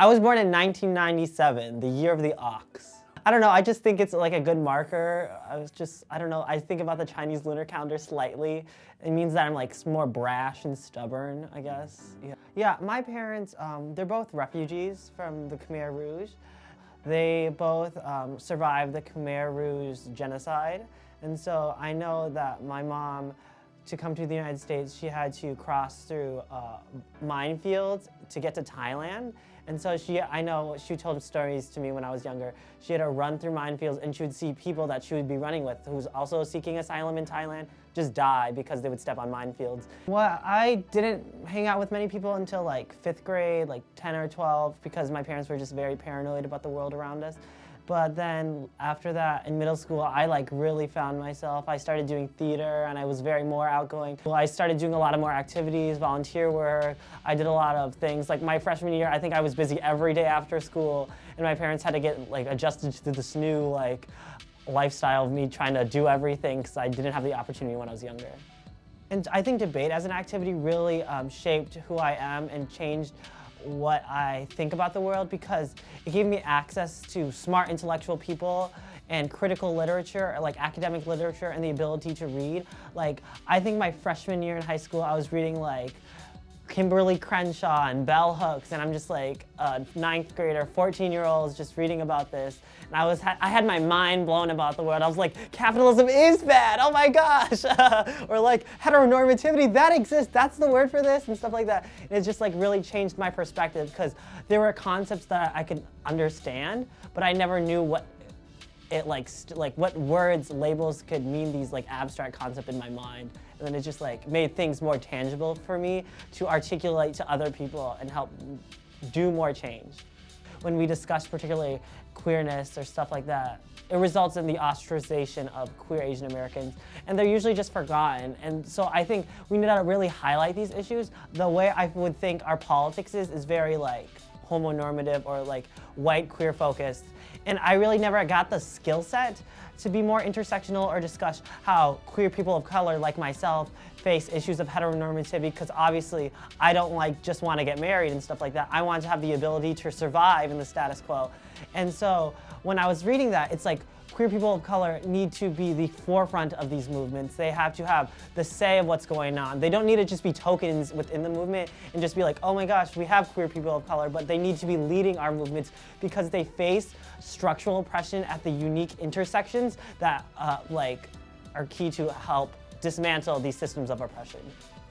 I was born in 1997, the year of the ox. I don't know, I just think it's like a good marker. I don't know, I think about the Chinese lunar calendar slightly. It means that I'm like more brash and stubborn, I guess. Yeah, my parents, they're both refugees from the Khmer Rouge. They both survived the Khmer Rouge genocide. And so I know that my mom, to come to the United States, she had to cross through minefields to get to Thailand. And so I know she told stories to me when I was younger. She had to run through minefields and she would see people that she would be running with who's also seeking asylum in Thailand just die because they would step on minefields. Well, I didn't hang out with many people until like 5th grade, like 10 or 12, because my parents were just very paranoid about the world around us. But then after that, in middle school, I like really found myself. I started doing theater and I was very more outgoing. Well, I started doing a lot of more activities, volunteer work. I did a lot of things. Like my freshman year, I think I was busy every day after school, and my parents had to get like adjusted to this new like lifestyle of me trying to do everything because I didn't have the opportunity when I was younger. And I think debate as an activity really shaped who I am and changed what I think about the world, because it gave me access to smart intellectual people and critical literature, like academic literature, and the ability to read. Like, I think my freshman year in high school, I was reading like Kimberly Crenshaw and bell hooks, and I'm just like a 9th grader, 14-year-olds just reading about this. And I had my mind blown about the world. I was like, capitalism is bad, oh my gosh. Or like, heteronormativity, that exists, that's the word for this, and stuff like that. And it just like really changed my perspective, because there were concepts that I could understand, but I never knew what it like what words, labels could mean these like abstract concepts in my mind. And then it just like made things more tangible for me to articulate to other people and help do more change. When we discuss particularly queerness or stuff like that, it results in the ostracization of queer Asian Americans, and they're usually just forgotten. And so I think we need to really highlight these issues. The way I would think our politics is very like homonormative or like white queer focused. And I really never got the skill set to be more intersectional or discuss how queer people of color like myself face issues of heteronormativity, because obviously I don't like just want to get married and stuff like that. I want to have the ability to survive in the status quo. And so when I was reading that, it's like queer people of color need to be the forefront of these movements. They have to have the say of what's going on. They don't need to just be tokens within the movement and just be like, oh my gosh, we have queer people of color, but they need to be leading our movements because they face structural oppression at the unique intersections that like are key to help dismantle these systems of oppression.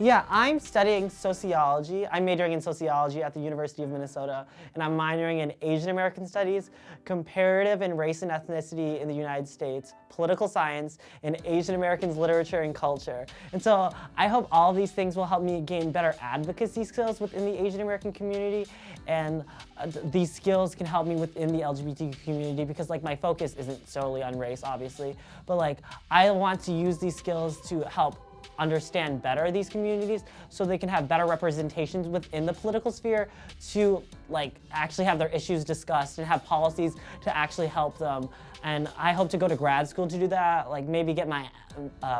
Yeah, I'm studying sociology. I'm majoring in sociology at the University of Minnesota, and I'm minoring in Asian American Studies, comparative and race and ethnicity in the United States, political science, and Asian Americans literature and culture. And so I hope all of these things will help me gain better advocacy skills within the Asian American community, and these skills can help me within the LGBTQ community, because like my focus isn't solely on race, obviously, but like I want to use these skills to help understand better these communities so they can have better representations within the political sphere to like actually have their issues discussed and have policies to actually help them. And I hope to go to grad school to do that, like maybe get my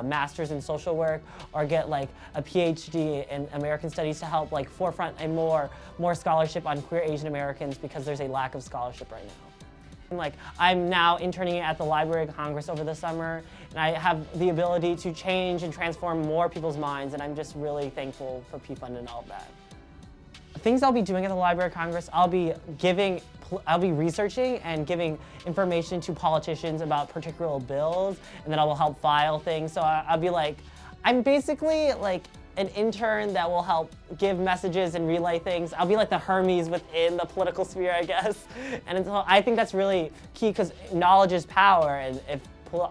master's in social work or get like a PhD in American Studies to help like forefront a more scholarship on queer Asian Americans, because there's a lack of scholarship right now. Like, I'm now interning at the Library of Congress over the summer, and I have the ability to change and transform more people's minds, and I'm just really thankful for PFund and all of that. Things I'll be doing at the Library of Congress, I'll be researching and giving information to politicians about particular bills, and then I will help file things. So I'll be like, I'm basically like an intern that will help give messages and relay things. I'll be like the Hermes within the political sphere, I guess. And so I think that's really key, because knowledge is power, and if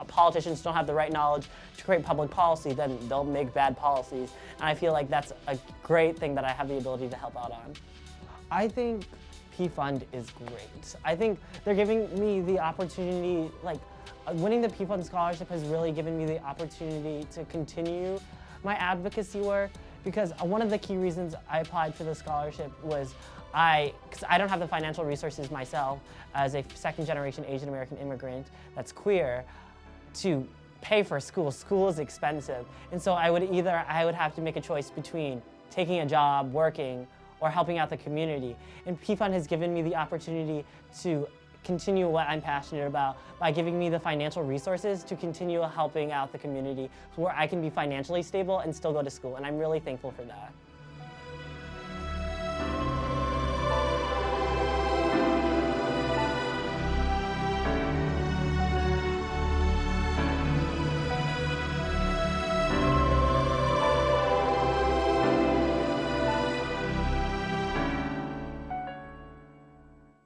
politicians don't have the right knowledge to create public policy, then they'll make bad policies. And I feel like that's a great thing that I have the ability to help out on. I think PFund is great. I think they're giving me the opportunity, like winning the PFund scholarship has really given me the opportunity to continue my advocacy work, because one of the key reasons I applied for the scholarship was because I don't have the financial resources myself as a second-generation Asian American immigrant that's queer to pay for school. School is expensive, and so I would have to make a choice between taking a job, working, or helping out the community. And P-Fund has given me the opportunity to continue what I'm passionate about by giving me the financial resources to continue helping out the community where I can be financially stable and still go to school. And I'm really thankful for that.